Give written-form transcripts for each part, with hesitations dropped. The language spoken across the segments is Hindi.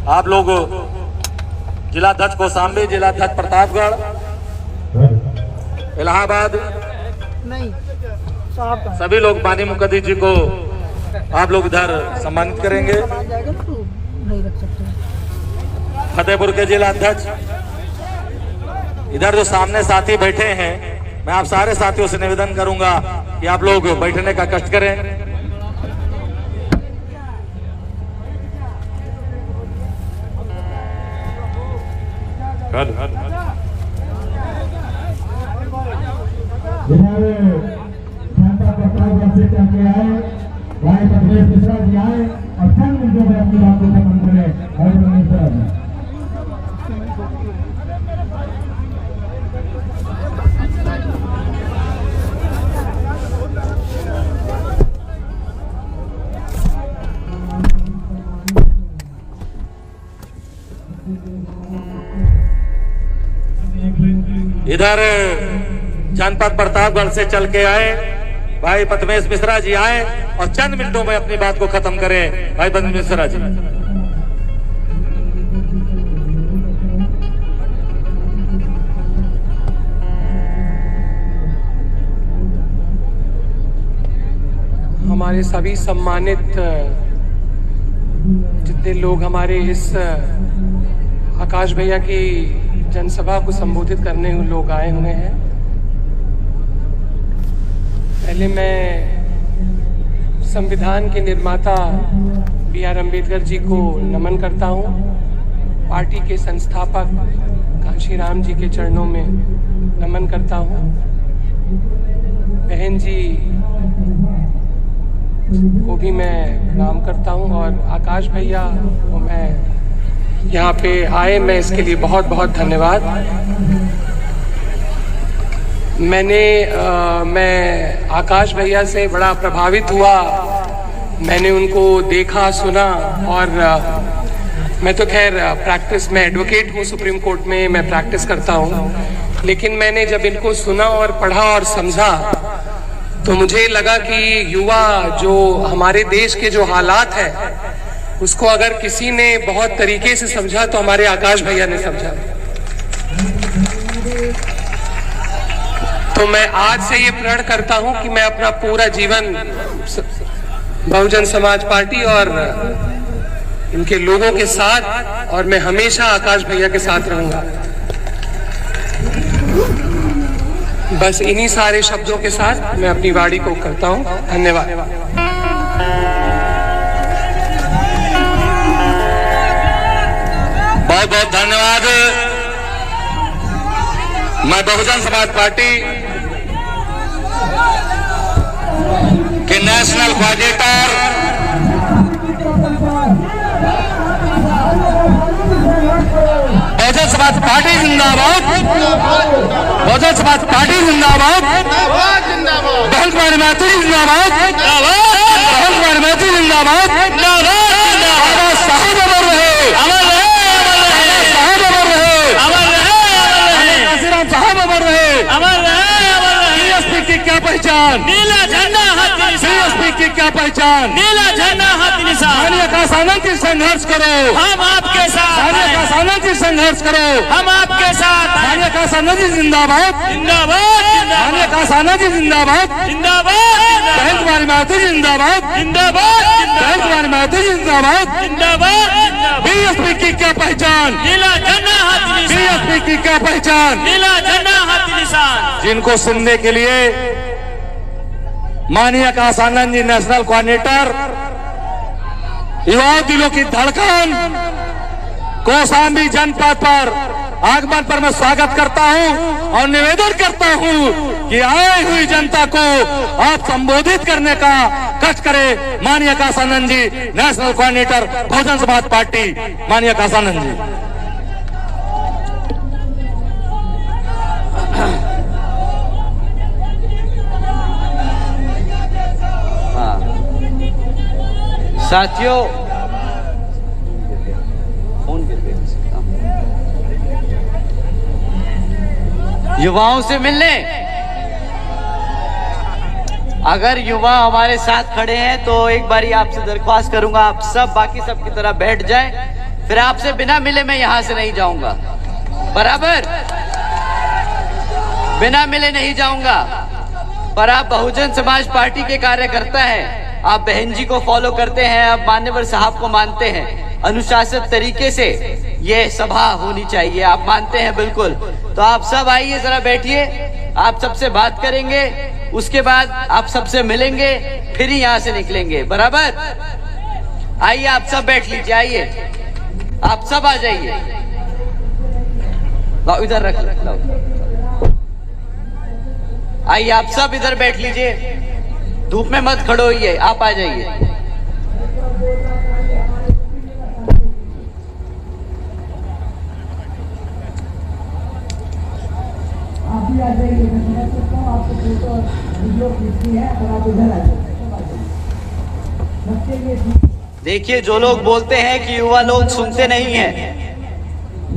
आप लोग जिला अध्यक्ष कौशाम्बी, जिला अध्यक्ष प्रतापगढ़, इलाहाबाद, नहीं सभी लोग माननीय मुखर्जी जी को आप लोग इधर सम्मानित करेंगे। नहीं रख सकते। फतेहपुर के जिला अध्यक्ष, इधर जो सामने साथी बैठे हैं, मैं आप सारे साथियों से निवेदन करूंगा कि आप लोग बैठने का कष्ट करें। भाई पद्मेश मिश्रा जी आए और चंद मिनटों में अपनी बात को खत्म करें। इधर जनपद प्रतापगढ़ से चल के आए भाई पद्मेश मिश्रा जी आए और चंद मिनटों में अपनी बात को खत्म करें। भाई पद्मेश मिश्रा जी। हमारे सभी सम्मानित जितने लोग हमारे इस आकाश भैया की जनसभा को संबोधित करने लोग आए हुए हैं, पहले मैं संविधान के निर्माता B.R. अम्बेडकर जी को नमन करता हूं, पार्टी के संस्थापक कांशीराम जी के चरणों में नमन करता हूं, बहन जी को भी मैं प्रणाम करता हूं और आकाश भैया को मैं यहाँ पे आए, मैं इसके लिए बहुत बहुत धन्यवाद। मैं आकाश भैया से बड़ा प्रभावित हुआ, मैंने उनको देखा सुना और मैं तो खैर प्रैक्टिस में एडवोकेट हूँ, सुप्रीम कोर्ट में मैं प्रैक्टिस करता हूँ, लेकिन मैंने जब इनको सुना और पढ़ा और समझा तो मुझे लगा कि युवा जो हमारे देश के जो हालात हैं उसको अगर किसी ने बहुत तरीके से समझा तो हमारे आकाश भैया ने समझा। तो मैं आज से ये प्रण करता हूं कि मैं अपना पूरा जीवन बहुजन समाज पार्टी और इनके लोगों के साथ, और मैं हमेशा आकाश भैया के साथ रहूंगा। बस इन्हीं सारे शब्दों के साथ मैं अपनी वाणी को करता हूं। धन्यवाद। बहुत बहुत धन्यवाद। मैं बहुजन समाज पार्टी के national coordinator Bahujan Samaj party जिंदाबाद, बहुजन समाज पार्टी जिंदाबाद, बहन कुमारी महतो जिंदाबाद, बहन कुमारी महतो जिंदाबाद, बाबा साहब अमर रहे, अमर रहे, साहब अमर रहे, अमर रहे, काशीराम साहब अमर रहे, अमर रहे, अमर रहे। बीएसपी की क्या पहचान? नीला झंडा हाथ निशान। बीएसपी की क्या पहचान? नीला झंडा हाथ निशान। माननीय कासानंद जी संघर्ष करो, हम आपके साथ। माननीय कासानंद जी संघर्ष करो, हम आपके साथ। माननीय कासानंद जी जिंदाबाद, जिंदाबाद, माननीय कासानंद जी जिंदाबाद, जिंदाबाद, बहन कुमारी महतो जिंदाबाद, जिंदाबाद, बहन कुमारी महतो जिंदाबाद, जिंदाबाद। बीएसपी की क्या पहचान? नीला झंडा हाथ निशान। बीएसपी की क्या पहचान? नीला झंडा हाथ निशान। जिनको सुनने के लिए माननीय कासानंद जी नेशनल कोऑर्डिनेटर, युवाओं दिलों की धड़कन, कौशाम्बी जनपद पर आगमन पर मैं स्वागत करता हूं और निवेदन करता हूं कि आई हुई जनता को आप संबोधित करने का कष्ट करें। माननीय कासानंद जी national coordinator Bahujan Samaj party, माननीय कासानंद जी। साथियों, युवाओं से मिलने, अगर युवा हमारे साथ खड़े हैं तो एक बारी आपसे दरख्वास्त करूंगा आप सब बाकी सब की तरह बैठ जाएं, फिर आपसे बिना मिले मैं यहां से नहीं जाऊंगा, बराबर, बिना मिले नहीं जाऊंगा। पर आप बहुजन समाज पार्टी के कार्यकर्ता हैं, आप बहन जी को फॉलो करते हैं, आप मान्यवर साहब को मानते हैं, अनुशासित तरीके से ये सभा होनी चाहिए, आप मानते हैं बिल्कुल। तो आप सब आइए, जरा बैठिए, आप सबसे बात करेंगे, उसके बाद आप सबसे मिलेंगे, फिर ही यहां से निकलेंगे, बराबर। आइए आप सब बैठ लीजिए, आइए आप सब आ जाइए। लाओ इधर रख लो, आइए आप सब इधर बैठ लीजिए, धूप में मत खड़ो होइए, आप आ जाइए। आप भी आ जाइए, मैं समझ सकता हूँ आपको फोटो और वीडियो खींचनी है, और आप इधर आ जाइए। देखिए, जो लोग बोलते हैं कि युवा लोग सुनते नहीं हैं,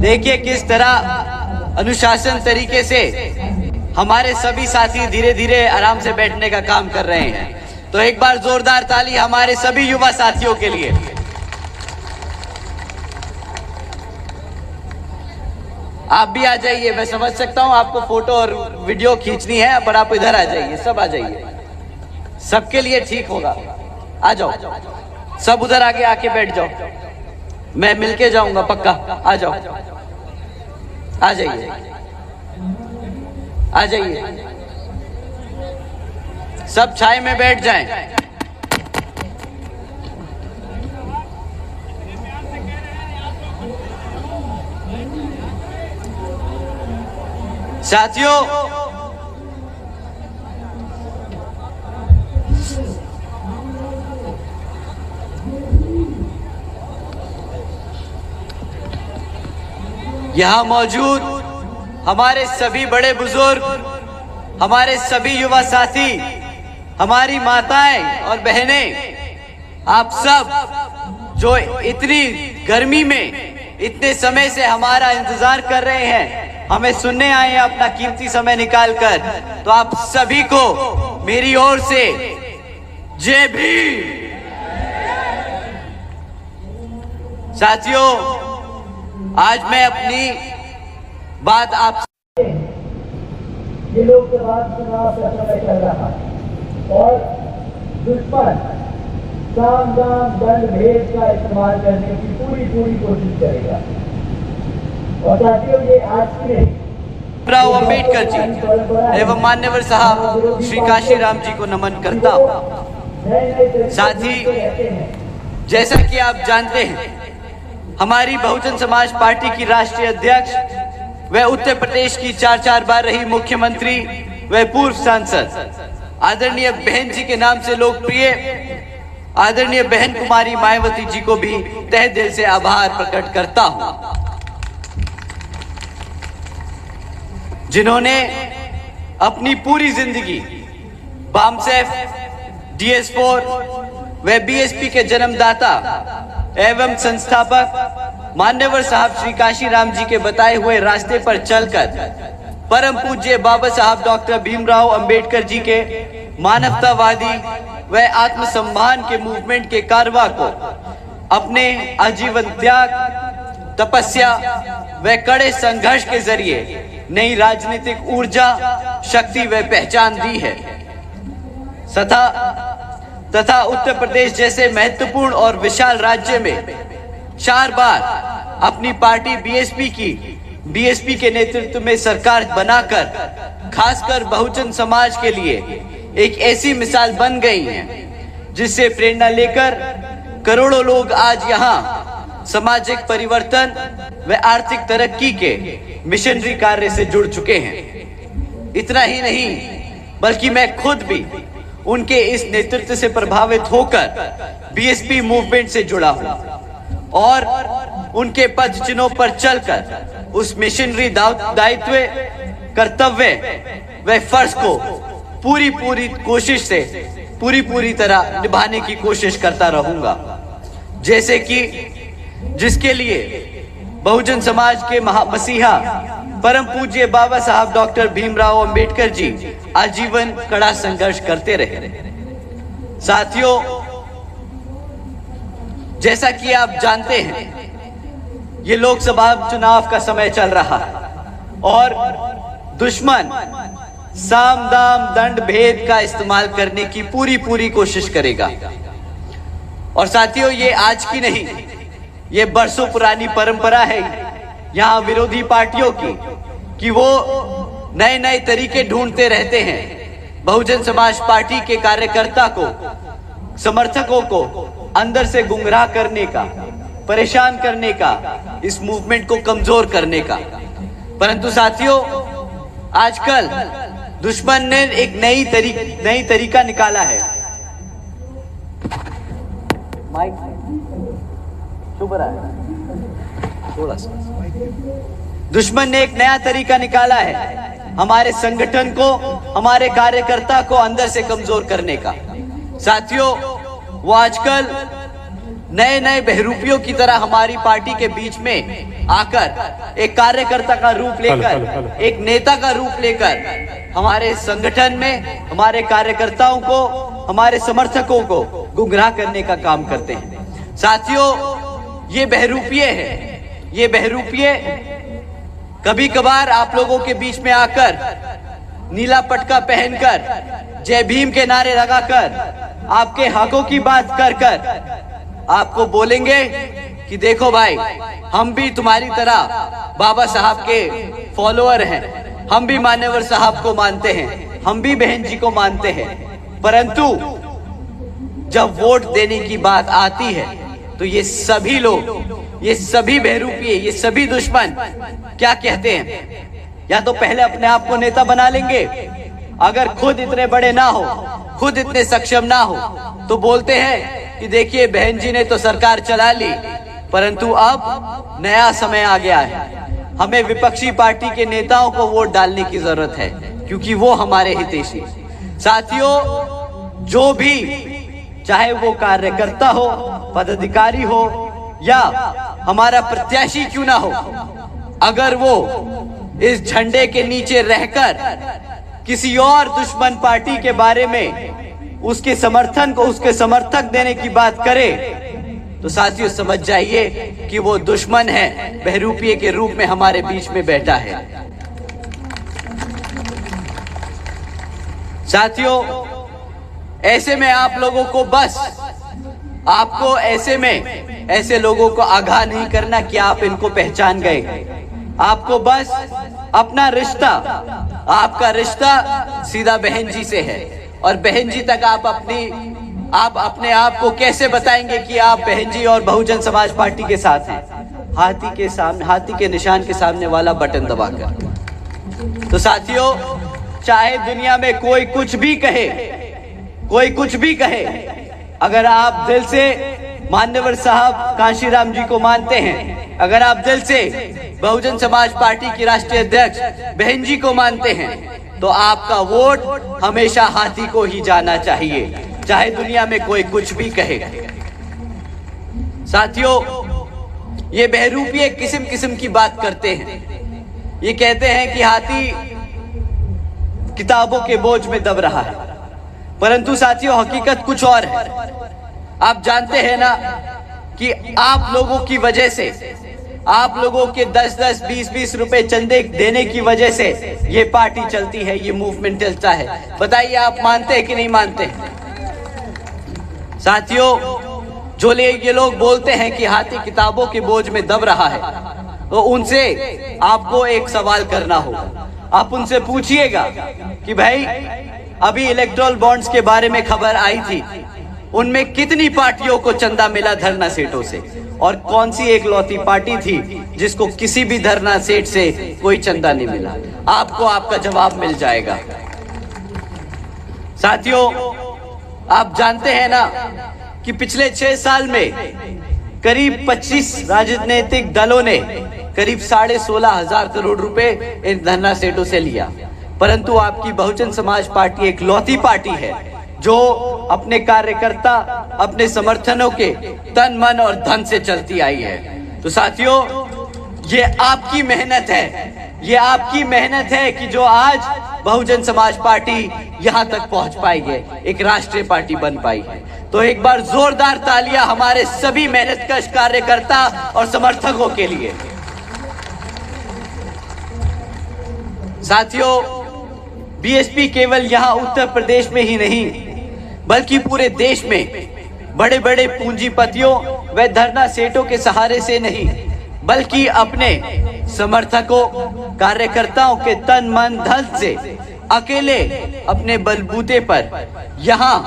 देखिए किस तरह अनुशासन तरीके से हमारे सभी साथी धीरे धीरे आराम से बैठने का काम कर रहे हैं। तो एक बार जोरदार ताली हमारे सभी युवा साथियों के लिए। आप भी आ जाइए, मैं समझ सकता हूं आपको फोटो और वीडियो खींचनी है, पर आप इधर आ जाइए, सब आ जाइए, सबके लिए ठीक होगा। आ जाओ, सब उधर आगे आके बैठ जाओ, मैं मिलके जाऊंगा पक्का। आ जाओ, आ जाइए, आ जाइए, सब छाए में बैठ जाएं। साथियों, यहां मौजूद हमारे सभी बड़े बुजुर्ग, हमारे सभी युवा साथी, हमारी माताएं और बहनें, आप सब जो इतनी गर्मी में इतने समय से हमारा इंतजार कर रहे हैं, हमें सुनने आए हैं अपना कीमती समय निकालकर, तो आप सभी को मेरी ओर से जय भीम। साथियों, आज मैं अपनी बात आप ये लोकसभा चुनाव का समय चल रहा है और दुश्मन साम दाम दंड भेद का इस्तेमाल करने की पूरी कोशिश करेगा। और साथियों, ये आज की नहीं, भीमराव अंबेडकर जी एवं मान्यवर साहब श्री काशीराम जी को नमन करता हूं। साथ ही जैसा कि आप जानते हैं, हमारी बहुजन समाज पार्टी की राष्ट्रीय अध्यक्ष वह उत्तर प्रदेश की 4 बार रही मुख्यमंत्री, वह पूर्व सांसद आदरणीय बहन जी के नाम से लोकप्रिय आदरणीय बहन कुमारी मायावती जी को भी तहे दिल से आभार प्रकट करता हूं, जिन्होंने अपनी पूरी जिंदगी बामसेफ, DS4 व BSP के जन्मदाता एवं संस्थापक मान्यवर साहब श्री काशीराम जी के बताए हुए रास्ते पर चलकर परम पूज्य बाबा साहब डॉक्टर भीमराव अंबेडकर जी के मानवतावादी व आत्मसम्मान के मूवमेंट के कारवा को अपने आजीवन त्याग, तपस्या व कड़े संघर्ष के जरिए नई राजनीतिक ऊर्जा, शक्ति व पहचान दी है तथा उत्तर प्रदेश जैसे महत्वपूर्ण और विशाल राज्य में 4 बार अपनी पार्टी BSP के नेतृत्व में सरकार बनाकर खासकर बहुजन समाज के लिए एक ऐसी मिसाल बन गई है, जिससे प्रेरणा लेकर करोड़ों लोग आज यहाँ सामाजिक परिवर्तन व आर्थिक तरक्की के मिशनरी कार्य से जुड़ चुके हैं। इतना ही नहीं, बल्कि मैं खुद भी उनके इस नेतृत्व से प्रभावित होकर BSP मूवमेंट से जुड़ा हूं और उनके पद चिन्हों पर चलकर उस मिशनरी दायित्व, कर्तव्य व फर्ज को पूरी कोशिश से पूरी तरह निभाने की कोशिश करता रहूंगा, जैसे कि जिसके लिए बहुजन समाज के मसीहा परम पूज्य बाबा साहब डॉक्टर भीमराव अंबेडकर जी आजीवन कड़ा संघर्ष करते रहे। साथियों, जैसा कि आप जानते हैं, ये लोकसभा चुनाव का समय चल रहा है और दुश्मन साम दाम दंड भेद का इस्तेमाल करने की पूरी कोशिश करेगा। और साथियों, ये आज की नहीं, ये बरसों पुरानी परंपरा है यहाँ विरोधी पार्टियों की कि वो नए तरीके ढूंढते रहते हैं बहुजन समाज पार्टी के कार्यकर्ता को, समर्थकों को अंदर से गुमराह करने का, परेशान करने का, इस मूवमेंट को कमजोर करने का। परंतु साथियों, आजकल दुश्मन ने एक नई तरीका निकाला है। माइक शुभ रहा है थोड़ा सा। दुश्मन ने एक नया तरीका निकाला है हमारे संगठन को, हमारे कार्यकर्ता को अंदर से कमजोर करने का। साथियों, वो आजकल नए बहरूपियों की तरह हमारी पार्टी के बीच में आकर एक कार्यकर्ता का रूप लेकर, एक नेता का रूप लेकर हमारे संगठन में हमारे कार्यकर्ताओं को, हमारे समर्थकों को गुमराह करने का काम करते हैं। साथियों, ये बहरूपिये है, ये बहरूपिये कभी कभार आप लोगों के बीच में आकर नीला पटका पहनकर, जय भीम के नारे लगाकर, आपके हकों की बात कर आपको बोलेंगे कि देखो भाई, हम भी तुम्हारी तरह बाबा साहब के फॉलोअर हैं, हम भी मान्यवर साहब को मानते हैं, हम भी बहन जी को मानते हैं। परंतु जब वोट देने की बात आती है तो ये सभी लोग, ये सभी बहरूपिये, ये सभी दुश्मन क्या कहते हैं? या तो पहले अपने आप को नेता बना लेंगे, अगर खुद इतने बड़े ना हो, खुद इतने सक्षम ना हो, तो बोलते हैं कि देखिए बहन जी ने तो सरकार चला ली, परंतु अब नया समय आ गया है, हमें विपक्षी पार्टी के नेताओं को वोट डालने की जरूरत है क्योंकि वो हमारे हितैषी। साथियों, जो भी, चाहे वो कार्यकर्ता हो, पदाधिकारी हो या हमारा प्रत्याशी क्यों ना हो, अगर वो इस झंडे के नीचे रहकर किसी और दुश्मन पार्टी के बारे में उसके समर्थन को, उसके समर्थक देने की बात करे, तो साथियों समझ जाइए कि वो दुश्मन है, बहरूपिये के रूप में हमारे बीच में बैठा है। साथियों, ऐसे में आप लोगों को बस, आपको ऐसे में ऐसे लोगों को आगाह नहीं करना कि आप इनको पहचान गए। आपको बस अपना रिश्ता, आपका रिश्ता सीधा बहन जी से है और बहन जी तक आप अपने आप को कैसे बताएंगे कि आप बहन जी और बहुजन समाज पार्टी के साथ हैं? हाथी के सामने, हाथी के निशान के सामने वाला बटन दबाकर। तो साथियों, चाहे दुनिया में कोई कुछ भी कहे, कोई कुछ भी कहे, अगर आप दिल से मान्यवर साहब कांशीराम जी को मानते हैं, अगर आप दिल से बहुजन समाज पार्टी की राष्ट्रीय अध्यक्ष बहन जी को मानते हैं, तो आपका वोट हमेशा हाथी को ही जाना चाहिए, चाहे दुनिया में कोई कुछ भी कहे। साथियों, ये बहरूपिये किस्म किस्म की बात करते हैं। ये कहते हैं कि हाथी किताबों के बोझ में दब रहा है, परंतु साथियों हकीकत कुछ और है। आप जानते हैं ना कि आप लोगों की वजह से, आप लोगों के 10-10, 20-20 रुपए चंदे देने की वजह से ये पार्टी चलती है, ये मूवमेंट चलता है। बताइए, आप मानते हैं कि नहीं मानते? साथियों, जो ये लोग बोलते हैं कि हाथी किताबों के बोझ में दब रहा है, तो उनसे आपको एक सवाल करना होगा। आप उनसे पूछिएगा कि भाई, अभी इलेक्टोरल बॉन्ड्स के बारे में खबर आई थी, उनमें कितनी पार्टियों को चंदा मिला धरना सेठों से, और कौन सी एक लौती पार्टी थी जिसको किसी भी धरना सेठ से कोई चंदा नहीं मिला? आपको आपका जवाब मिल जाएगा। साथियों, आप जानते हैं ना कि पिछले 6 साल में करीब 25 राजनीतिक दलों ने करीब 16,500 करोड़ रुपए इन धरना सेठों से लिया, परंतु आपकी बहुजन समाज पार्टी एक लौती पार्टी है जो अपने कार्यकर्ता, अपने समर्थनों के तन मन और धन से चलती आई है। तो साथियों, ये आपकी मेहनत है, ये आपकी मेहनत है कि जो आज बहुजन समाज पार्टी यहां तक पहुंच पाई है, एक राष्ट्रीय पार्टी बन पाई है। तो एक बार जोरदार तालियां हमारे सभी मेहनतकश कार्यकर्ता और समर्थकों के लिए। साथियों, बीएसपी केवल यहां उत्तर प्रदेश में ही नहीं बल्कि पूरे देश में बड़े बड़े पूंजीपतियों व धरना सेठों के सहारे से नहीं बल्कि अपने समर्थकों कार्यकर्ताओं के तन मन धन से अकेले अपने बलबूते पर यहां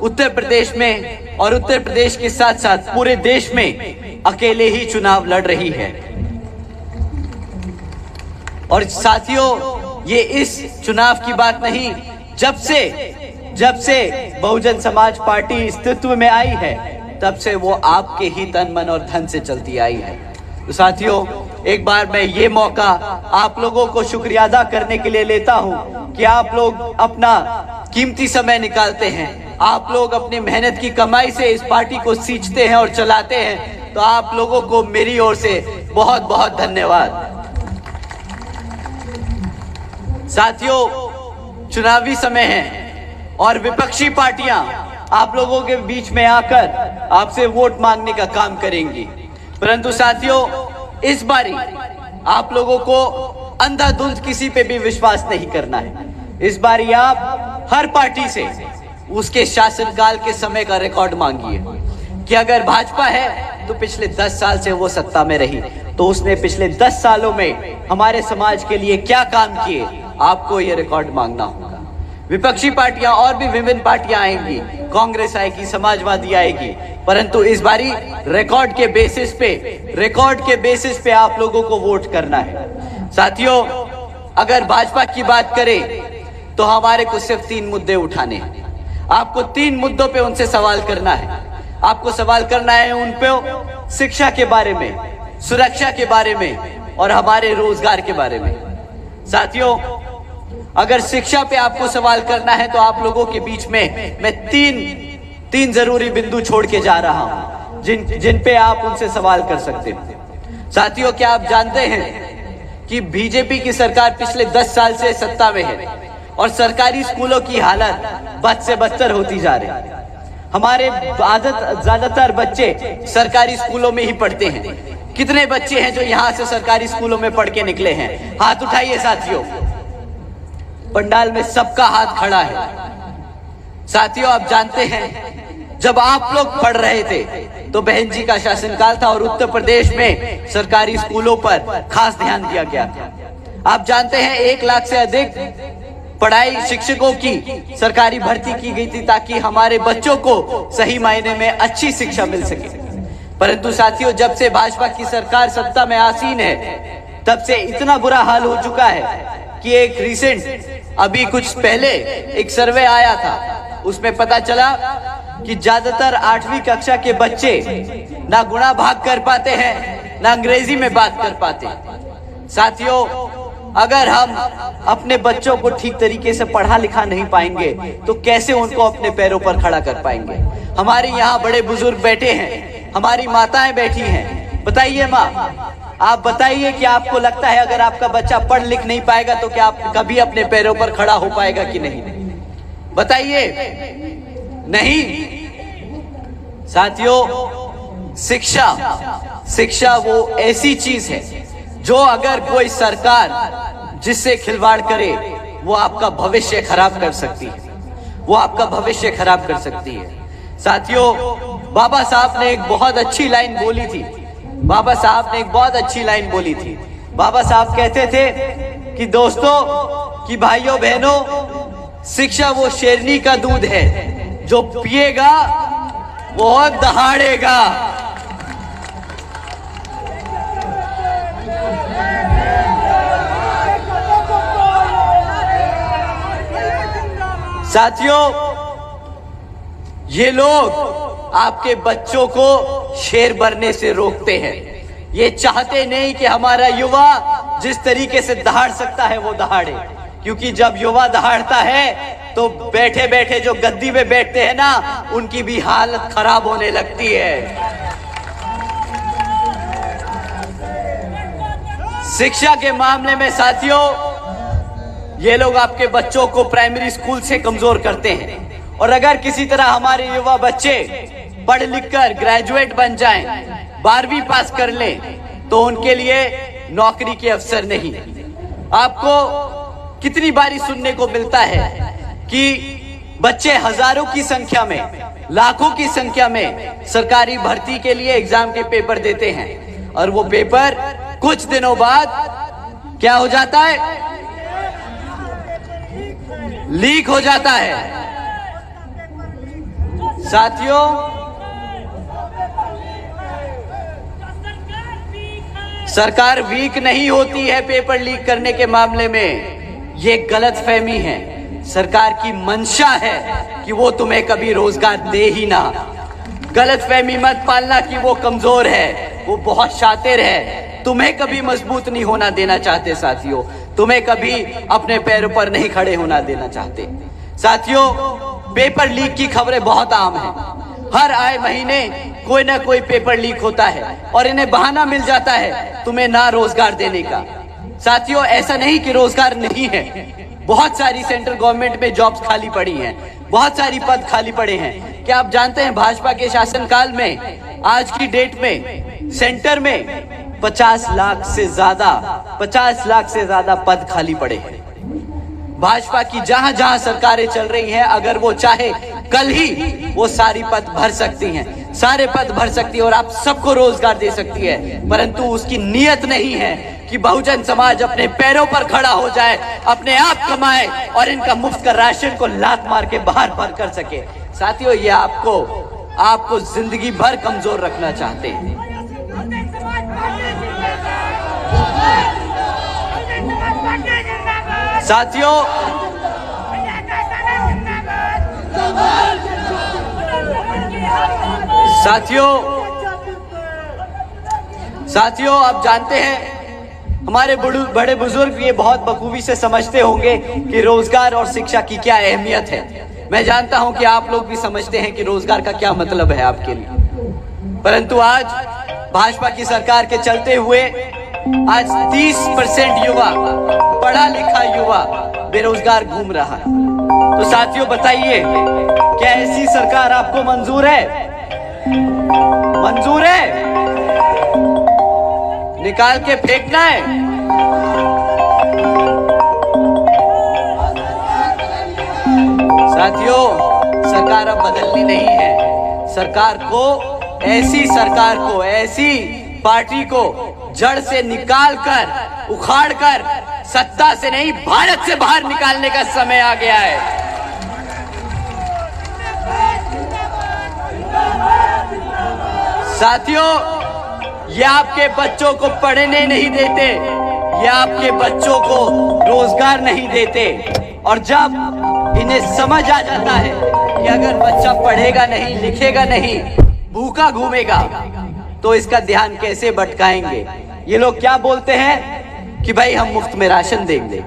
उत्तर प्रदेश में और उत्तर प्रदेश के साथ साथ पूरे देश में अकेले ही चुनाव लड़ रही है। और साथियों, ये इस चुनाव की बात नहीं, जब से बहुजन समाज पार्टी अस्तित्व में आई है तब से वो आपके ही तन मन और धन से चलती आई है। तो साथियों, एक बार मैं ये मौका आप लोगों को शुक्रिया अदा करने के लिए लेता हूं कि आप लोग अपना कीमती समय निकालते हैं, आप लोग अपनी मेहनत की कमाई से इस पार्टी को सींचते हैं और चलाते हैं। तो आप लोगों को मेरी ओर से बहुत बहुत धन्यवाद। साथियों, चुनावी समय है और विपक्षी पार्टियां आप लोगों के बीच में आकर आपसे वोट मांगने का काम करेंगी, परंतु साथियों, इस बारी आप लोगों को अंधाधुंध किसी पे भी विश्वास नहीं करना है। इस बारी आप हर पार्टी से उसके शासनकाल के समय का रिकॉर्ड मांगिए कि अगर भाजपा है तो पिछले 10 साल से वो सत्ता में रही, तो उसने पिछले 10 सालों में हमारे समाज के लिए क्या काम किए, आपको ये रिकॉर्ड मांगना होगा। विपक्षी पार्टियां और भी विभिन्न पार्टियां आएंगी, कांग्रेस आएगी, समाजवादी आएगी, परंतु इस बारी रिकॉर्ड के बेसिस पे आप लोगों को वोट करना है। साथियों, अगर भाजपा की बात करें तो हमारे को सिर्फ 3 मुद्दे उठाने हैं। आपको 3 मुद्दों पे उनसे सवाल करना है। आपको सवाल करना है उन पे शिक्षा के बारे में, सुरक्षा के बारे में और हमारे रोजगार के बारे में। साथियों, अगर शिक्षा पे आपको सवाल करना है तो आप लोगों के बीच में मैं तीन जरूरी बिंदु छोड़ के जा रहा हूं जिन पे आप उनसे सवाल कर सकते हैं। साथियों, क्या आप जानते हैं कि बीजेपी की सरकार पिछले 10 साल से सत्ता में है और सरकारी स्कूलों की हालत बद से बदतर होती जा रही है। हमारे ज्यादातर बच्चे सरकारी स्कूलों में ही पढ़ते हैं। कितने बच्चे हैं जो यहाँ से सरकारी स्कूलों में पढ़ के निकले हैं? हाथ उठाइए साथियों। पंडाल में सबका हाथ खड़ा है। साथियों, आप जानते हैं जब आप लोग पढ़ रहे थे तो बहन जी का शासनकाल था और उत्तर प्रदेश में सरकारी स्कूलों पर खास ध्यान दिया गया था। आप जानते हैं 1 लाख से अधिक पढ़ाई शिक्षकों की सरकारी भर्ती की गई थी ताकि हमारे बच्चों को सही मायने में अच्छी शिक्षा मिल सके। परंतु साथियों, जब से भाजपा की सरकार सत्ता में आसीन है तब से इतना बुरा हाल हो चुका है कि एक रिसेंट अभी कुछ पहले एक सर्वे आया था, उसमें पता चला कि ज्यादातर 8वीं कक्षा के बच्चे ना गुणा भाग कर पाते हैं ना अंग्रेजी में बात कर पाते। साथियों, अगर हम अपने बच्चों को ठीक तरीके से पढ़ा लिखा नहीं पाएंगे तो कैसे उनको अपने पैरों पर खड़ा कर पाएंगे? हमारे यहाँ बड़े बुजुर्ग बैठे हैं, हमारी माताएं बैठी हैं। बताइए माँ, आप बताइए कि आपको लगता है अगर आपका बच्चा पढ़ लिख नहीं पाएगा तो क्या आप कभी अपने पैरों पर खड़ा हो पाएगा कि नहीं? बताइए, नहीं। साथियों, शिक्षा वो ऐसी चीज है जो अगर कोई सरकार जिससे खिलवाड़ करे वो आपका भविष्य खराब कर सकती है, वो आपका भविष्य खराब कर सकती है। साथियों, बाबा साहब ने एक बहुत अच्छी लाइन बोली थी। बाबा साहब कहते थे कि दोस्तों, कि भाइयों बहनों, शिक्षा वो शेरनी का दूध है जो पिएगा वो दहाड़ेगा। साथियों, ये लोग आपके बच्चों को शेर बनने से रोकते हैं। ये चाहते नहीं कि हमारा युवा जिस तरीके से दहाड़ सकता है वो दहाड़े, क्योंकि जब युवा दहाड़ता है तो बैठे बैठे जो गद्दी में बैठते हैं ना, उनकी भी हालत खराब होने लगती है। शिक्षा के मामले में साथियों, ये लोग आपके बच्चों को प्राइमरी स्कूल से कमजोर करते हैं, और अगर किसी तरह हमारे युवा बच्चे पढ़ लिख कर ग्रेजुएट बन जाएं, 12वीं पास कर लें, तो उनके लिए नौकरी के अवसर नहीं। आपको कितनी बारी सुनने को मिलता है कि बच्चे हजारों की संख्या में, लाखों की संख्या में सरकारी भर्ती के लिए एग्जाम के पेपर देते हैं, और वो पेपर कुछ दिनों बाद क्या हो जाता है? लीक हो जाता है। साथियों, सरकार वीक नहीं होती है पेपर लीक करने के मामले में, ये गलतफहमी है। सरकार की मंशा है कि वो तुम्हें कभी रोजगार दे ही ना। गलतफहमी मत पालना कि वो कमजोर है, वो बहुत शातिर है। तुम्हें कभी मजबूत नहीं होना देना चाहते साथियों, तुम्हें कभी अपने पैरों पर नहीं खड़े होना देना चाहते। साथियों, पेपर लीक की खबरें बहुत आम हैं। हर आए महीने कोई ना कोई पेपर लीक होता है और इन्हें बहाना मिल जाता है तुम्हें ना रोजगार देने का। साथियों, ऐसा नहीं कि रोजगार नहीं है, बहुत सारी सेंट्रल गवर्नमेंट में जॉब्स खाली पड़ी हैं, बहुत सारी पद खाली पड़े हैं। क्या आप जानते हैं भाजपा के शासनकाल में आज की डेट में सेंटर में 50 लाख से ज्यादा पद खाली पड़े हैं। भाजपा की जहां जहां सरकारें चल रही हैं, अगर वो चाहे कल ही वो सारी पद भर सकती हैं, सारे पद भर सकती है और आप सबको रोजगार दे सकती है, परंतु उसकी नीयत नहीं है कि बहुजन समाज अपने पैरों पर खड़ा हो जाए, अपने आप कमाए और इनका मुफ्त का राशन को लात मार के बाहर भर कर सके। साथियों, ये आपको जिंदगी भर कमजोर रखना चाहते हैं। साथियों, आप जानते हैं हमारे बड़े बुजुर्ग ये बहुत बखूबी से समझते होंगे कि रोजगार और शिक्षा की क्या अहमियत है। मैं जानता हूं कि आप लोग भी समझते हैं कि रोजगार का क्या मतलब है आपके लिए, परंतु आज भाजपा की सरकार के चलते हुए आज 30% युवा, पढ़ा लिखा युवा बेरोजगार घूम रहा है। तो साथियों, बताइए, क्या ऐसी सरकार आपको मंजूर है? मंजूर है? निकाल के फेंकना है? साथियों, सरकार अब बदलनी नहीं है। सरकार को, ऐसी पार्टी को जड़ से निकालकर, उखाड़कर, सत्ता से नहीं भारत से बाहर निकालने का समय आ गया है। साथियों, ये आपके बच्चों को पढ़ने नहीं देते, ये आपके बच्चों को रोजगार नहीं देते, और जब इन्हें समझ आ जाता है कि अगर बच्चा पढ़ेगा नहीं, लिखेगा नहीं, भूखा घूमेगा, तो इसका ध्यान कैसे भटकाएंगे। ये लोग क्या बोलते हैं कि भाई हम मुफ्त में राशन देंगे,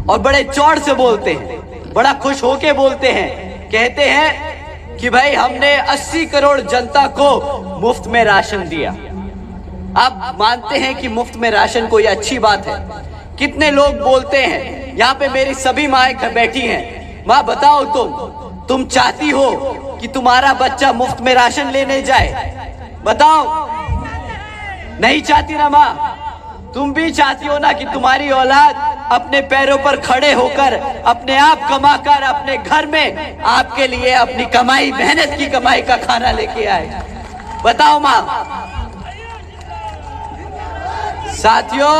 और बड़े चौड़ से बोलते हैं, बड़ा खुश होके बोलते हैं, कहते हैं कि भाई हमने 80 करोड़ जनता को मुफ्त में राशन दिया। आप मानते हैं कि मुफ्त में राशन कोई अच्छी बात है? कितने लोग बोलते हैं, यहाँ पे मेरी सभी माएँ बैठी हैं, माँ बताओ, तुम चाहती हो कि तुम्हारा बच्चा मुफ्त में राशन लेने जाए? बताओ, नहीं चाहती ना माँ? तुम भी चाहती हो ना कि तुम्हारी औलाद अपने पैरों पर खड़े होकर, अपने आप कमाकर, अपने घर में आपके लिए अपनी कमाई, मेहनत की कमाई का खाना लेके आए? बताओ माँ। साथियों,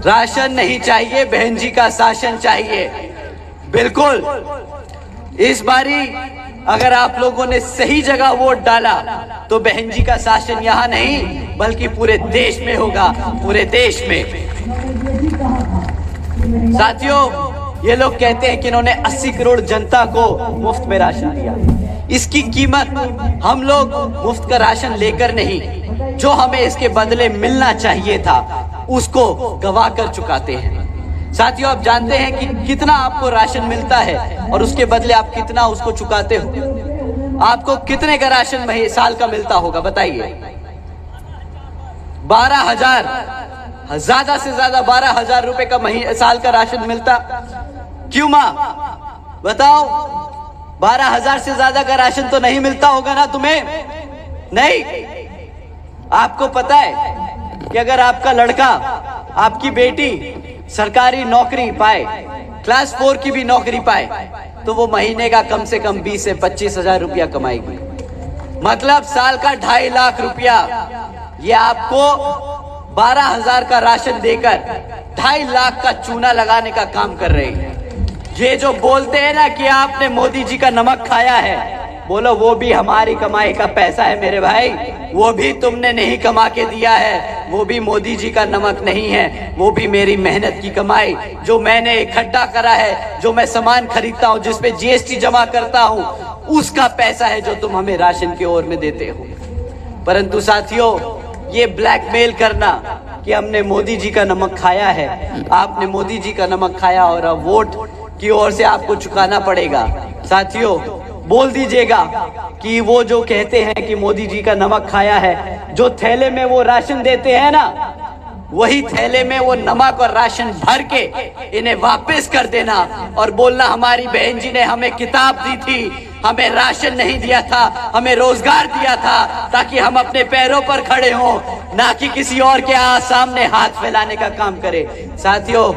राशन नहीं चाहिए, बहन जी का शासन चाहिए। बिल्कुल, इस बारी अगर आप लोगों ने सही जगह वोट डाला तो बहन जी का शासन यहाँ नहीं बल्कि पूरे देश में होगा, पूरे देश में। साथियों, ये लोग कहते हैं कि इन्होंने 80 करोड़ जनता को मुफ्त में राशन दिया। इसकी कीमत हम लोग मुफ्त का राशन लेकर नहीं, जो हमें इसके बदले मिलना चाहिए था, उसको गवा कर चुकाते हैं। साथियों, आप जानते हैं कि कितना आपको राशन मिलता है और उसके बदले आप कितना उसको चुकाते हो? आपको कितने का राशन साल का मिलता होगा बताइए? 12,000, ज्यादा से ज्यादा 12,000 रुपए का साल का राशन मिलता। क्यों मां बताओ? 12,000 से ज्यादा का राशन तो नहीं मिलता होगा ना तुम्हें? नहीं। आपको पता है कि अगर आपका लड़का, आपकी बेटी सरकारी नौकरी पाए, क्लास 4 की भी नौकरी पाए, तो वो महीने का कम से कम 20 से 25,000 रुपया कमाएगी। मतलब साल का 2.5 लाख रुपया। ये आपको 12,000 का राशन देकर 2.5 लाख का चूना लगाने का काम कर रहे हैं। ये जो बोलते हैं ना कि आपने मोदी जी का नमक खाया है, बोलो वो भी हमारी कमाई का पैसा है मेरे भाई। वो भी तुमने नहीं कमा के दिया है, वो भी मोदी जी का नमक नहीं है, वो भी मेरी मेहनत की कमाई, जो मैंने इकट्ठा करा है, जो मैं सामान खरीदता हूँ, जिसपे जीएसटी जमा करता हूँ, उसका पैसा है जो तुम हमें राशन की ओर में देते हो। परंतु साथियों, ये ब्लैकमेल करना कि हमने मोदी जी का नमक खाया है, आपने मोदी जी का नमक खाया और अब वोट की ओर से आपको चुकाना पड़ेगा। साथियों, बोल दीजिएगा कि वो जो कहते हैं कि मोदी जी का नमक खाया है, जो थैले में वो राशन देते हैं ना, वही थैले में वो नमक और राशन भर के इन्हें वापस कर देना और बोलना हमारी बहन जी ने हमें किताब दी थी, हमें राशन नहीं दिया था, हमें रोजगार दिया था ताकि हम अपने पैरों पर खड़े हों, ना कि किसी और के सामने हाथ फैलाने का काम करें। साथियों,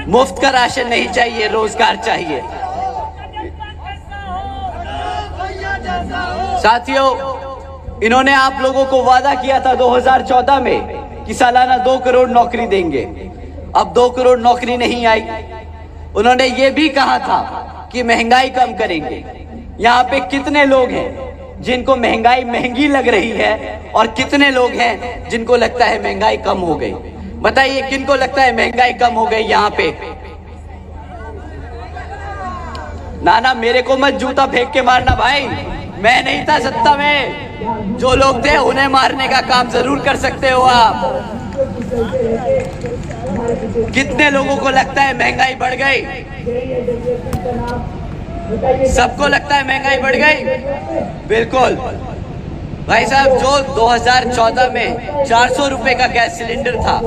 मुफ्त का राशन नहीं चाहिए, रोजगार चाहिए। साथियों, इन्होंने आप लोगों को वादा किया था 2014 में कि सालाना 2 करोड़ नौकरी देंगे। अब 2 करोड़ नौकरी नहीं आई। उन्होंने ये भी कहा था कि महंगाई कम करेंगे। यहाँ पे कितने लोग हैं जिनको महंगाई महंगी लग रही है और कितने लोग हैं जिनको लगता है महंगाई कम हो गई? बताइए, किनको लगता है महंगाई कम हो गई यहाँ पे? ना मेरे को मत जूता फेंक के मारना भाई, मैं नहीं था सत्ता में। जो लोग थे उन्हें मारने का काम जरूर कर सकते हो आप। कितने लोगों को लगता है महंगाई बढ़ गई? सबको लगता है महंगाई बढ़ गई? बिल्कुल भाई साहब, जो 2014 में 400 रुपए का गैस सिलेंडर था,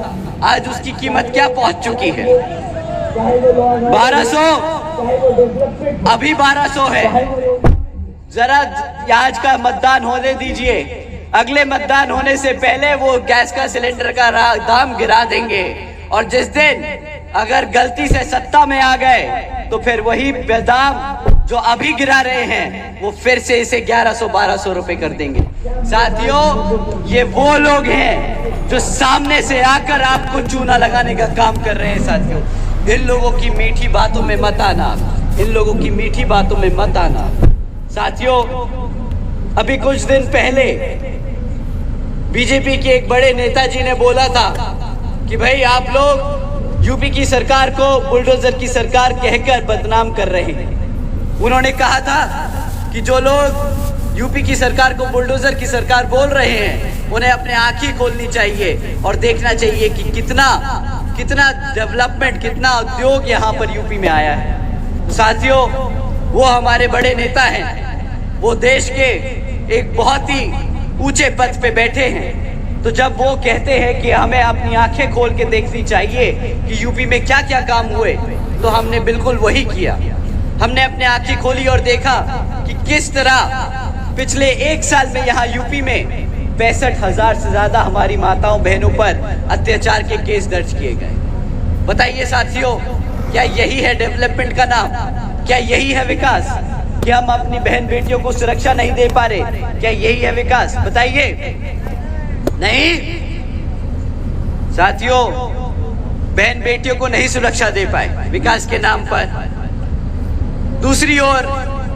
आज उसकी कीमत क्या पहुंच चुकी है? 1200, अभी 1200 है। जरा आज का मतदान होने दीजिए, अगले मतदान होने से पहले वो गैस का सिलेंडर का दाम गिरा देंगे, और जिस दिन अगर गलती से सत्ता में आ गए तो फिर वही दाम जो अभी गिरा रहे हैं वो फिर से इसे 1100-1200 रुपए कर देंगे। साथियों, ये वो लोग हैं जो सामने से आकर आपको चूना लगाने का काम कर रहे हैं। साथियों, इन लोगों की मीठी बातों में मत आना, इन लोगों की मीठी बातों में मत आना। साथियों, अभी कुछ दिन पहले बीजेपी के एक बड़े नेताजी ने बोला था कि भाई आप लोग यूपी की सरकार को बुलडोजर की सरकार कहकर बदनाम कर रहे हैं। उन्होंने कहा था कि जो लोग यूपी की सरकार को बुलडोजर की सरकार बोल रहे हैं, उन्हें अपने आंखें खोलनी चाहिए और देखना चाहिए कि कितना डेवलपमेंट, कितना उद्योग यहाँ पर यूपी में आया है। साथियों, वो हमारे बड़े नेता हैं, वो देश के एक बहुत ही ऊंचे पद पे बैठे हैं। तो जब वो कहते हैं कि हमें अपनी आंखें खोल के देखनी चाहिए कि यूपी में क्या क्या काम हुए, तो हमने बिल्कुल वही किया। हमने अपने आंखें खोली और देखा कि किस तरह पिछले 1 साल में यहाँ यूपी में 65,000 से ज्यादा हमारी माताओं बहनों पर अत्याचार के केस दर्ज किए गए। बताइए साथियों, क्या यही है डेवलपमेंट का नाम? क्या यही है विकास कि हम अपनी बहन बेटियों को सुरक्षा नहीं दे पा रहे? क्या यही है विकास? बताइए। नहीं साथियों, बहन बेटियों को नहीं सुरक्षा दे पाए विकास के नाम पर। दूसरी ओर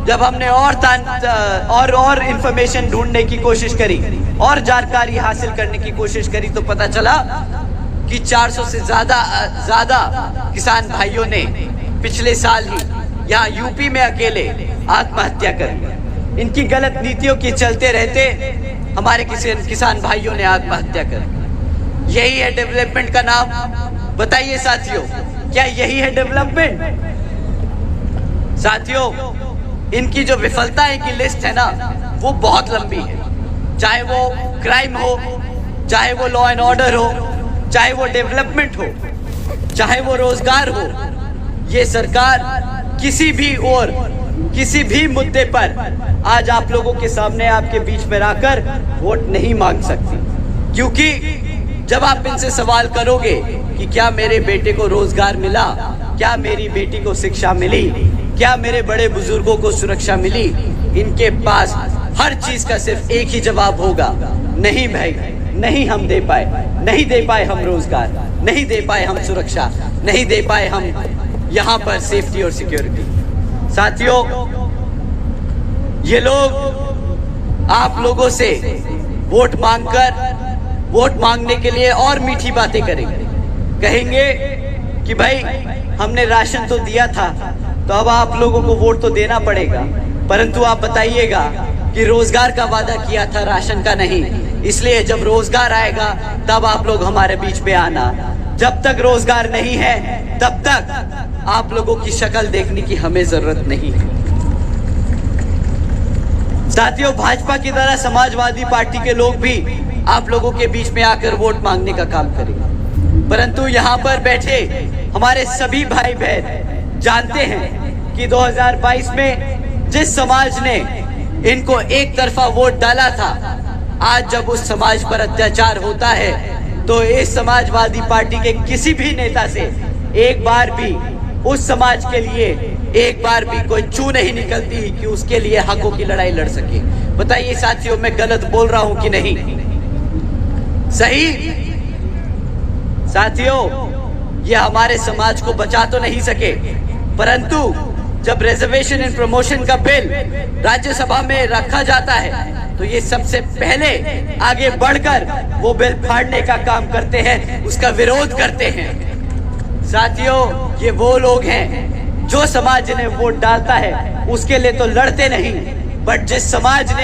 जब हमने और इंफॉर्मेशन ढूंढने की कोशिश करी और जानकारी हासिल करने की कोशिश करी, तो पता चला कि 400 से ज्यादा किसान भाइयों ने पिछले साल ही यहाँ यूपी में अकेले आत्महत्या कर ली। इनकी गलत नीतियों के चलते रहते हमारे किसान भाइयों ने आत्महत्या कर ली। यही है डेवलपमेंट का नाम। बताइए साथियों, क्या यही है डेवलपमेंट? साथियों, इनकी जो विफलताएं की लिस्ट है ना, वो बहुत लंबी है। चाहे वो क्राइम हो, चाहे वो लॉ एंड ऑर्डर हो, चाहे वो डेवलपमेंट हो, चाहे वो रोजगार हो, ये सरकार किसी भी और किसी भी मुद्दे पर आज आप लोगों के सामने, आपके बीच में आकर वोट नहीं मांग सकती। क्योंकि जब आप इनसे सवाल करोगे कि क्या मेरे बेटे को रोजगार मिला, क्या मेरी बेटी को शिक्षा मिली, क्या मेरे बड़े बुजुर्गों को सुरक्षा मिली, इनके पास हर चीज का सिर्फ एक ही जवाब होगा, नहीं भाई, नहीं हम दे पाए, नहीं दे पाए हम रोजगार, नहीं दे पाए हम सुरक्षा, नहीं दे पाए हम यहाँ पर सेफ्टी और सिक्योरिटी। साथियों, ये लोग आप लोगों से वोट मांगने के लिए और मीठी बातें करेंगे। कहेंगे कि भाई हमने राशन तो दिया था, तो अब आप लोगों को वोट तो देना पड़ेगा, परंतु आप बताइएगा कि रोजगार का वादा किया था, राशन का नहीं। इसलिए जब रोजगार आएगा तब आप लोग हमारे बीच में आना। जब तक रोजगार नहीं है तब तक आप लोगों की शक्ल देखने की हमें जरूरत नहीं है। साथियों, भाजपा की तरह समाजवादी पार्टी के लोग भी आप लोगों के बीच में आकर वोट मांगने का काम करेंगे, परंतु यहाँ पर बैठे हमारे सभी भाई बहन जानते हैं कि 2022 में जिस समाज ने इनको एक तरफा वोट डाला था, आज जब उस समाज पर अत्याचार होता है तो इस समाजवादी पार्टी के किसी भी नेता से एक बार भी उस समाज के लिए एक बार भी कोई चू नहीं निकलती कि उसके लिए हकों की लड़ाई लड़ सके। बताइए साथियों, मैं गलत बोल रहा हूं कि नहीं? सही? साथियों, ये हमारे समाज को बचा तो नहीं सके, परंतु जब रिजर्वेशन एंड प्रमोशन का बिल राज्यसभा में रखा जाता है तो ये सबसे पहले आगे बढ़कर वो बिल फाड़ने का काम करते हैं, उसका विरोध करते हैं। साथियों, ये वो लोग हैं जो समाज जिन्हें वोट डालता है उसके लिए तो लड़ते नहीं, बट जिस समाज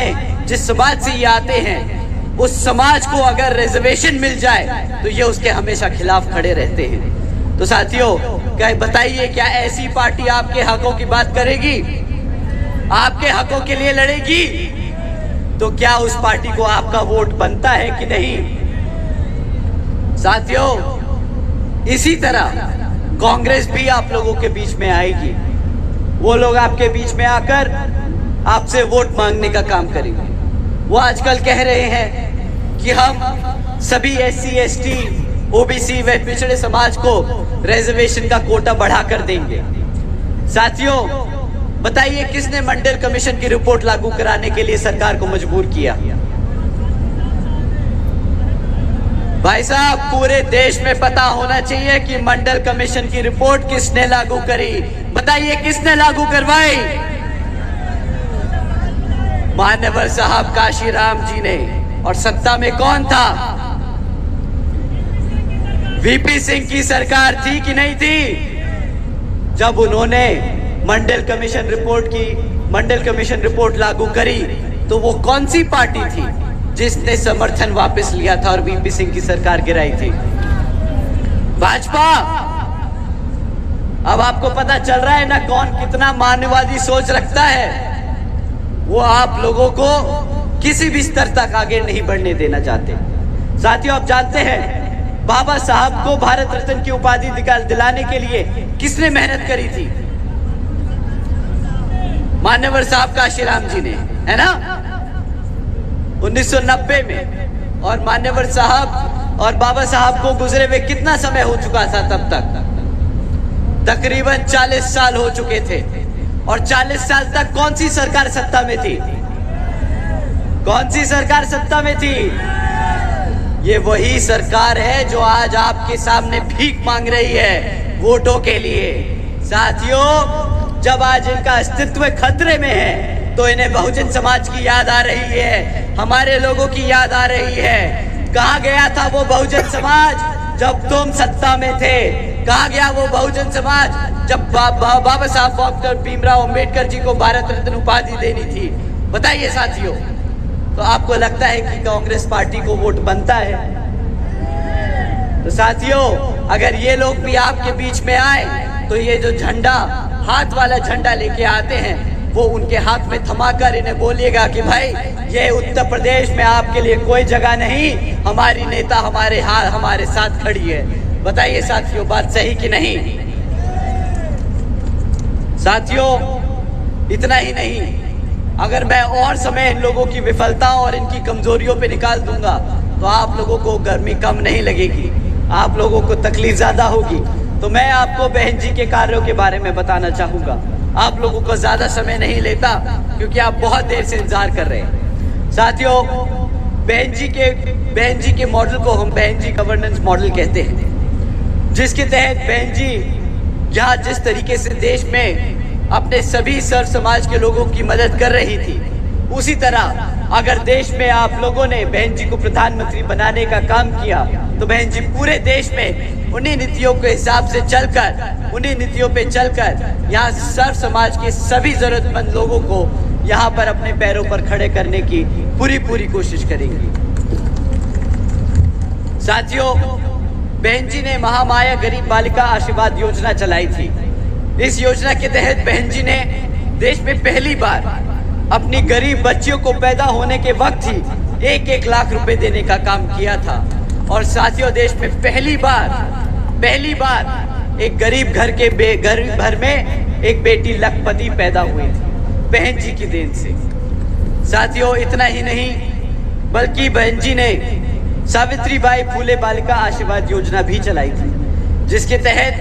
से ये आते हैं उस समाज को अगर रिजर्वेशन मिल जाए तो ये उसके हमेशा खिलाफ खड़े रहते हैं। तो साथियों, क्या बताइए, क्या ऐसी पार्टी आपके हकों की बात करेगी, आपके हकों के लिए लड़ेगी? तो क्या उस पार्टी को आपका वोट बनता है कि नहीं? साथियों, इसी तरह कांग्रेस भी आप लोगों के बीच में आएगी। वो लोग आपके बीच में आकर आपसे वोट मांगने का काम करेंगे। वो आजकल कह रहे हैं कि हम सभी SC, ST, OBC व पिछड़े समाज को रिजर्वेशन का कोटा बढ़ाकर देंगे। साथियों, बताइए किसने मंडल कमीशन की रिपोर्ट लागू कराने के लिए सरकार को मजबूर किया? भाई साहब, पूरे देश में पता होना चाहिए कि मंडल कमीशन की रिपोर्ट किसने लागू करी। बताइए किसने लागू करवाई? मान्यवर साहब काशीराम जी ने। और सत्ता में कौन था? VP सिंह की सरकार थी कि नहीं थी? जब उन्होंने मंडल कमीशन रिपोर्ट लागू करी तो वो कौन सी पार्टी थी जिसने समर्थन वापस लिया था और VP सिंह की सरकार गिराई थी? भाजपा। अब आपको पता चल रहा है ना कौन कितना मानववादी सोच रखता है। वो आप लोगों को किसी भी स्तर तक आगे नहीं बढ़ने देना चाहते। साथियों, आप जानते हैं बाबा साहब को भारत रत्न की उपाधि दिलाने के लिए किसने मेहनत करी थी? मान्यवर साहब काशीराम जी ने, है ना, 1990 में। और मान्यवर साहब और बाबा साहब को गुजरे हुए कितना समय हो चुका था तब तक? तकरीबन 40 साल हो चुके थे। और 40 साल तक कौन सी सरकार सत्ता में थी? कौन सी सरकार सत्ता में थी? ये वही सरकार है जो आज आपके सामने भीख मांग रही है वोटों के लिए। साथियों, जब आज इनका अस्तित्व खतरे में है तो इन्हें बहुजन समाज की याद आ रही है, हमारे लोगों की याद आ रही है। कहाँ गया था वो बहुजन समाज जब तुम सत्ता में थे? कहाँ गया वो बहुजन समाज जब बाबा साहब डॉक्टर भीमराव अंबेडकर जी को भारत रत्न उपाधि देनी थी? बताइए साथियों। तो आपको लगता है कि कांग्रेस पार्टी को वोट बनता है? तो साथियों, अगर ये लोग भी आपके बीच में आए तो ये जो झंडा, हाथ वाला झंडा लेके आते हैं, वो उनके हाथ में थमाकर इन्हें बोलिएगा कि भाई ये उत्तर प्रदेश में आपके लिए कोई जगह नहीं, हमारी नेता हमारे साथ खड़ी है। बताइए साथियों, बात सही कि नहीं? साथियों, इतना ही नहीं, अगर मैं और समय इन लोगों की विफलता और इनकी कमजोरियों पे निकाल दूंगा तो आप लोगों को गर्मी कम नहीं लगेगी, आप लोगों को तकलीफ ज्यादा होगी। तो मैं आपको बहन जी के कार्यों के बारे में बताना चाहूंगा। आप लोगों को ज्यादा समय नहीं लेता क्योंकि आप बहुत देर से इंतजार कर रहे हैं। साथियों, बहन जी के मॉडल को हम बहन जी गवर्नेंस मॉडल कहते हैं, जिसके तहत बहन जी यहाँ जिस तरीके से देश में अपने सभी सर्व समाज के लोगों की मदद कर रही थी, उसी तरह अगर देश में आप लोगों ने बहन जी को प्रधानमंत्री बनाने का काम किया तो बहन जी पूरे देश में उन्हीं नीतियों के हिसाब से चलकर, उन्हीं नीतियों पे चलकर यहाँ सर्व समाज के सभी जरूरतमंद लोगों को यहाँ पर अपने पैरों पर खड़े करने की पूरी कोशिश करेंगी। साथियों, बहन जी ने महामाया गरीब बालिका आशीर्वाद योजना चलाई थी। इस योजना के तहत बहन जी ने देश में पहली बार अपनी गरीब बच्चियों को पैदा होने के वक्त ही 1-1 लाख रुपए देने का काम किया था। और साथियों, देश में पहली बार एक गरीब घर में एक बेटी लखपति पैदा हुई थी, बहन जी की देन से। साथियों, इतना ही नहीं, बल्कि बहन जी ने सावित्रीबाई फुले बालिका आशीर्वाद योजना भी चलाई थी, जिसके तहत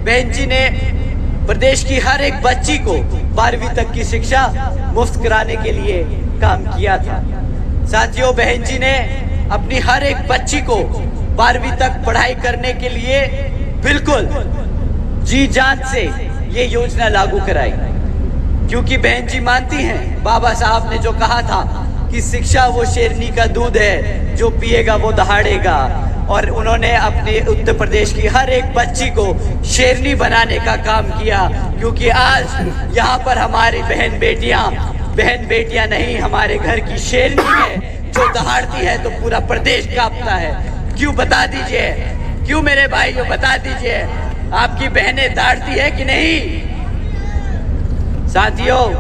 बहन जी ने प्रदेश की हर एक बच्ची को 12वीं तक की शिक्षा मुफ्त कराने के लिए काम किया था। साथियों, बहन जी ने अपनी हर एक बच्ची को 12वीं तक पढ़ाई करने के लिए बिल्कुल जी जान से ये योजना लागू कराई, क्योंकि बहन जी मानती हैं बाबा साहब ने जो कहा था कि शिक्षा वो शेरनी का दूध है, जो पिएगा वो दहाड़ेगा। और उन्होंने अपने उत्तर प्रदेश की हर एक बच्ची को शेरनी बनाने का काम किया, क्योंकि आज यहाँ पर हमारी बहन बेटियां नहीं, हमारे घर की शेरनी है जो दहाड़ती है तो पूरा प्रदेश कांपता है। क्यों, बता दीजिए, क्यों मेरे भाइयों, बता दीजिए, आपकी बहनें दहाड़ती है कि नहीं? साथियों,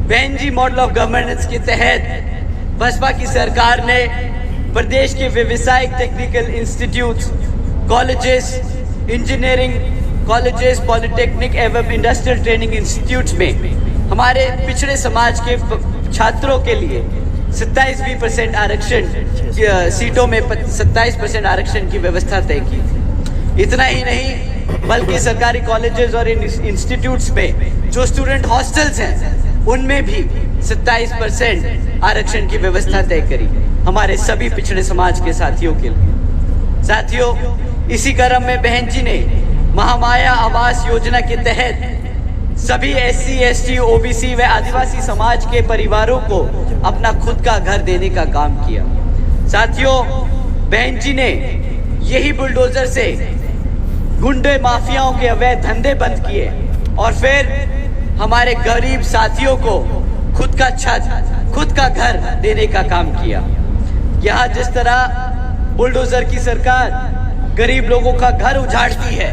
बहन जी मॉडल ऑफ गवर्नेंस के तहत बसपा की सरकार ने प्रदेश के व्यवसायिक technical institutes, colleges, engineering colleges, polytechnic एवं इंडस्ट्रियल ट्रेनिंग इंस्टीट्यूट्स में हमारे पिछड़े समाज के छात्रों के लिए 27% आरक्षण, सीटों में 27% आरक्षण की व्यवस्था तय की थी। इतना ही नहीं, बल्कि सरकारी कॉलेजेस और इंस्टीट्यूट्स में जो स्टूडेंट हॉस्टल्स हैं उनमें भी 27% आरक्षण की व्यवस्था तय करी हमारे सभी पिछड़े समाज के साथियों के लिए। साथियों, इसी क्रम में बहन जी ने महामाया आवास योजना के तहत सभी SC, ST, OBC व आदिवासी समाज के परिवारों को अपना खुद का घर देने का काम किया। साथियों, बहन जी ने यही बुलडोजर से गुंडे माफियाओं के अवैध धंधे बंद किए और फिर हमारे गरीब साथियों को खुद का छत, खुद का घर देने का काम किया। यहाँ जिस तरह बुलडोजर की सरकार गरीब लोगों का घर उजाड़ती है,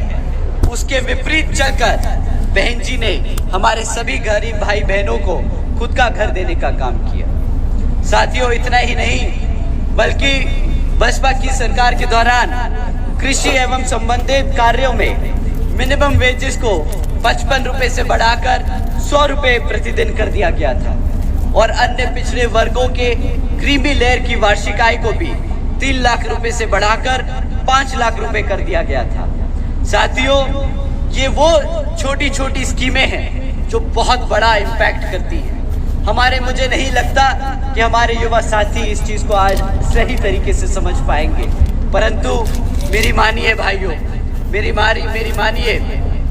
उसके विपरीत चलकर बहन जी ने हमारे सभी गरीब भाई बहनों को खुद का घर देने का काम किया। साथियों, इतना ही नहीं, बल्कि बसपा की सरकार के दौरान कृषि एवं संबंधित कार्यों में मिनिमम वेजेस को 55 रुपए से बढ़ाकर 100 रुपए प्रतिदिन कर दिया गया था और अन्य पिछड़े वर्गों के क्रीमी लेयर की वार्षिक आय को भी 3 लाख रुपए से बढ़ाकर 5 लाख रुपए कर दिया गया था। साथियों, ये वो छोटी छोटी स्कीमें हैं जो बहुत बड़ा इम्पैक्ट करती हैं। मुझे नहीं लगता कि हमारे युवा साथी इस चीज को आज सही तरीके से समझ पाएंगे, परंतु मेरी मानिए भाइयों, मेरी मानिए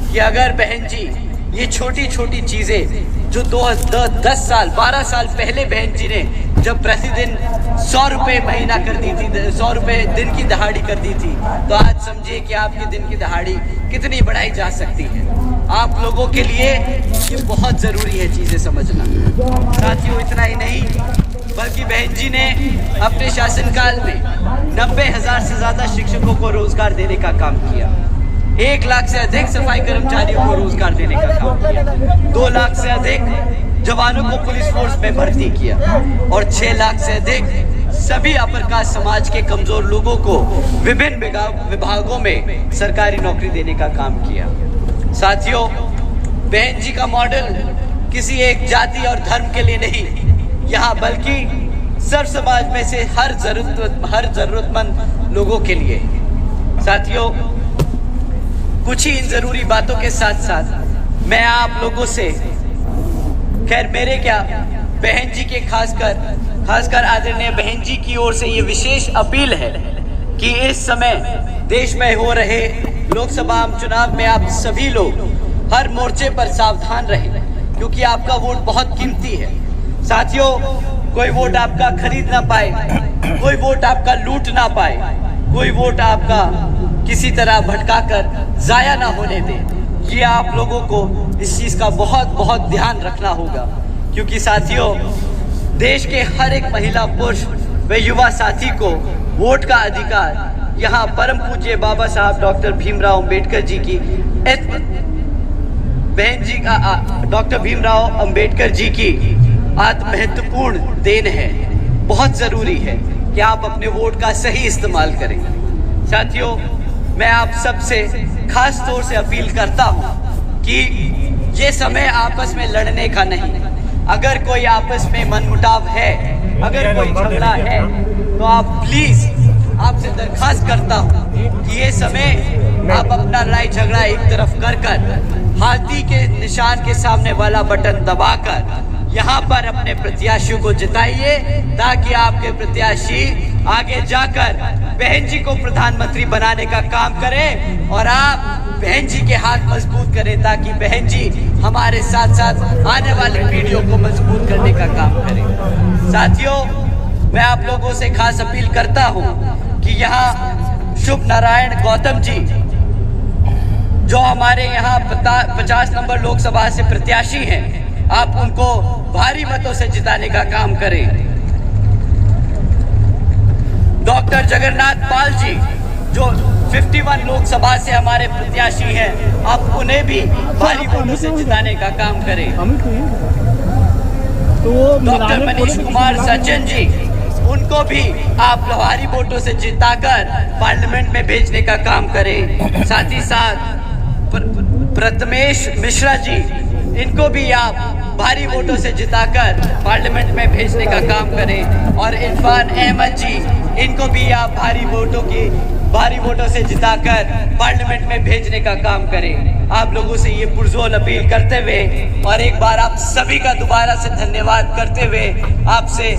कि अगर बहन जी ये छोटी छोटी चीजें जो 10 साल 12 साल पहले बहन जी ने जब प्रतिदिन 100 रुपए महीना कर दी थी, 100 रुपए दिन की दहाड़ी कर दी थी, तो आज समझिए कि आपकी दिन की दहाड़ी कितनी बढ़ाई जा सकती है। आप लोगों के लिए ये बहुत जरूरी है चीजें समझना। साथियों, इतना ही नहीं, बल्कि बहन जी ने अपने शासनकाल में 90,000 से ज्यादा शिक्षकों को रोजगार देने का काम किया। 1 लाख से अधिक सफाई कर्मचारियों को रोजगार देने का काम किया। 2 लाख से अधिक जवानों को पुलिस फोर्स में भर्ती किया और 6 लाख से अधिक सभी अपर कास्ट समाज के कमजोर लोगों को विभिन्न विभागों में सरकारी नौकरी देने का काम किया। साथियों, बहन जी का मॉडल किसी एक जाति और धर्म के लिए नहीं, यहाँ बल्कि सर्व समाज में से हर जरूरतमंद लोगों के लिए। साथियों, कुछ ही इन जरूरी बातों के साथ साथ मैं आप लोगों से, खैर मेरे क्या, बहन जी के खासकर आदरणीय बहन जी की ओर से ये विशेष अपील है कि इस समय देश में हो रहे लोकसभा चुनाव में आप सभी लोग हर मोर्चे पर सावधान रहें, क्योंकि आपका वोट बहुत कीमती है। साथियों, कोई वोट आपका खरीद ना पाए, कोई वोट आपका लूट ना पाए, कोई वोट आपका किसी तरह भटकाकर जाया ना होने दे। ये आप लोगों को इस चीज का बहुत ध्यान रखना होगा, क्योंकि साथियों, देश के हर एक महिला, पुरुष व युवा साथी को वोट का अधिकार यहाँ परम पूज्य बाबा साहब डॉक्टर भीमराव अंबेडकर जी की बहन जी का डॉक्टर भीमराव अंबेडकर जी की अति महत्वपूर्ण देन है। बहुत जरूरी है कि आप अपने वोट का सही इस्तेमाल करें। साथियों, मैं आप सबसे खास तौर से अपील करता हूं कि ये समय आपस में लड़ने का नहीं। अगर कोई आपस में मनमुटाव है, अगर कोई झगड़ा है, तो आप प्लीज, आपसे दरखास्त करता हूं कि ये समय आप अपना लड़ाई झगड़ा एक तरफ कर हाथी के निशान के सामने वाला बटन दबाकर यहाँ पर अपने प्रत्याशियों को जिताइए, ताकि आपके प्रत्याशी आगे जाकर बहन जी को प्रधानमंत्री बनाने का काम करें और आप बहन जी के हाथ मजबूत करें, ताकि बहन जी हमारे साथ साथ आने वाली पीढ़ियों को मजबूत करने का काम करें। साथियों, मैं आप लोगों से खास अपील करता हूं कि यहाँ शुभ नारायण गौतम जी, जो हमारे यहाँ 50 नंबर लोकसभा से प्रत्याशी हैं, आप उनको भारी मतों से जिताने का काम करें। डॉक्टर जगन्नाथ पाल जी, जो 51 लोकसभा से हमारे प्रत्याशी हैं, आप उन्हें भी भारी वोटों से जिताने का काम करें। डॉक्टर मनीष कुमार सज्जन जी, उनको भी आप भारी वोटों से जिताकर पार्लियामेंट में भेजने का काम करें। साथ ही साथ प्रथमेश मिश्रा जी, इनको भी आप भारी वोटों से जिताकर पार्लियामेंट में भेजने का काम करें। और इरफान अहमद जी, इनको भी आप भारी वोटों से जिताकर पार्लियामेंट में भेजने का काम करें। आप लोगों से ये पुरजोर अपील करते हुए और एक बार आप सभी का दोबारा से धन्यवाद करते हुए आपसे